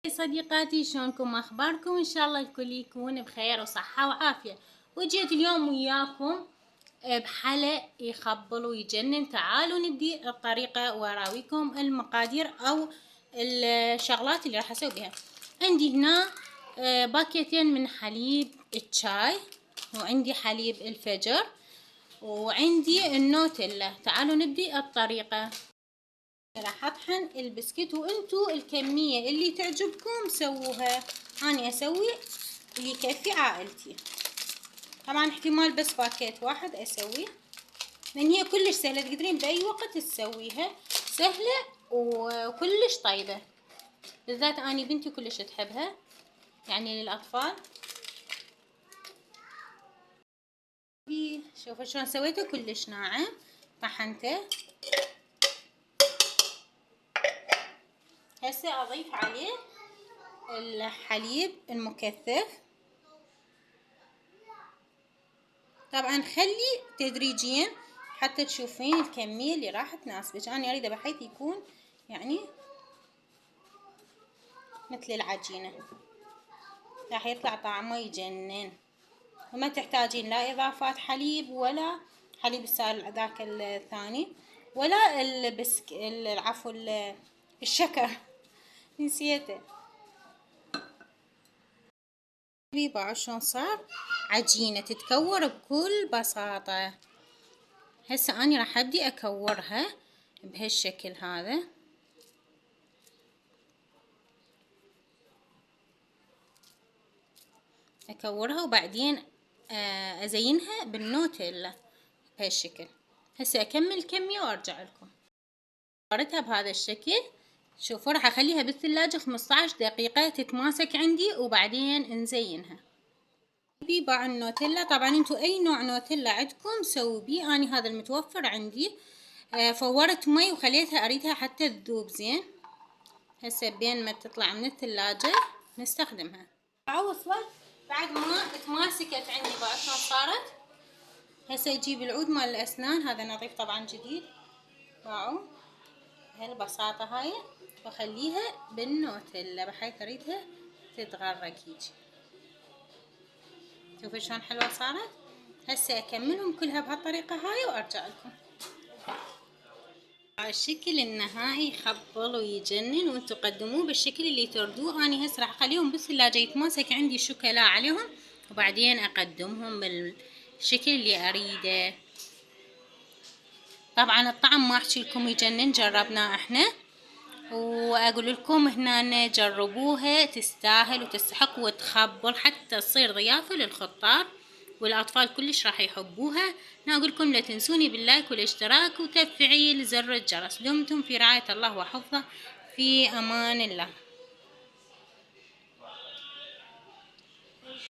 صديقاتي، شلونكم؟ اخباركم؟ ان شاء الله الكل يكون بخير وصحة وعافية. وجيت اليوم وياكم بحلى يخبل ويجنن. تعالوا نبدي الطريقة واراويكم المقادير او الشغلات اللي راح اسوي بها. عندي هنا باكيتين من حليب الشاي، وعندي حليب الفجر، وعندي النوتيلا. تعالوا نبدي الطريقة. راح اطحن البسكوت وانتو الكمية اللي تعجبكم سووها. اني اسوي اللي يكفي عائلتي. طبعا احتمال بس باكيت واحد اسويه، لان هي كلش سهلة، تقدرين باي وقت تسويها، سهلة وكلش طيبة. بالذات اني بنتي كلش تحبها، يعني للاطفال. شوفوا شلون سويته، كلش ناعم. طحنته. هسه اضيف عليه الحليب المكثف. طبعا خلي تدريجيا حتى تشوفين الكمية اللي راح تناسبك. انا اريده بحيث يكون يعني مثل العجينة، راح يطلع طعمه يجنن. وما تحتاجين لا اضافات حليب ولا حليب السائل ذاك الثاني، ولا العفو الشكر نسيته. باعوا شلون صار عجينة تتكور بكل بساطة. هسه اني راح ابدي اكورها بهالشكل هذا. اكورها وبعدين ازينها بالنوتيلا بهالشكل. هسه اكمل الكمية وارجع لكم. صورتها بهذا الشكل. شوفوا راح اخليها بالثلاجة 15 دقيقة تتماسك عندي، وبعدين نزينها. باع النوتيلا. طبعا انتو اي نوع نوتيلا عندكم سووا بيه. اني هذا المتوفر عندي. فورت مي وخليتها اريدها حتى تذوب زين. هسه بين ما تطلع من الثلاجة نستخدمها. وصلت بعد ما تماسكت عندي. بعد شلون صارت. هسه اجيب العود مال الاسنان، هذا نظيف طبعا جديد. باعوا بهالبساطة هاي، واخليها بالنوتيلا بحيث اريدها تتغرق هيجي. شوفوا شلون حلوة صارت. هسه اكملهم كلها بهالطريقة هاي وارجع لكم. الشكل النهائي يخبل ويجنن، وانتو قدموه بالشكل اللي تردوه. اني هسه راح اخليهم بالثلاجة يتماسك عندي الشوكولا عليهم، وبعدين اقدمهم بالشكل اللي اريده. طبعا الطعم ما احكي لكم يجنن، جربناه احنا، واقول لكم هنا جربوها، تستاهل وتستحق وتخبل، حتى تصير ضيافة للخضار، والاطفال كلش راح يحبوها. انا اقول لكم لا تنسوني باللايك والاشتراك وتفعيل زر الجرس. دمتم في رعاية الله وحفظه، في امان الله.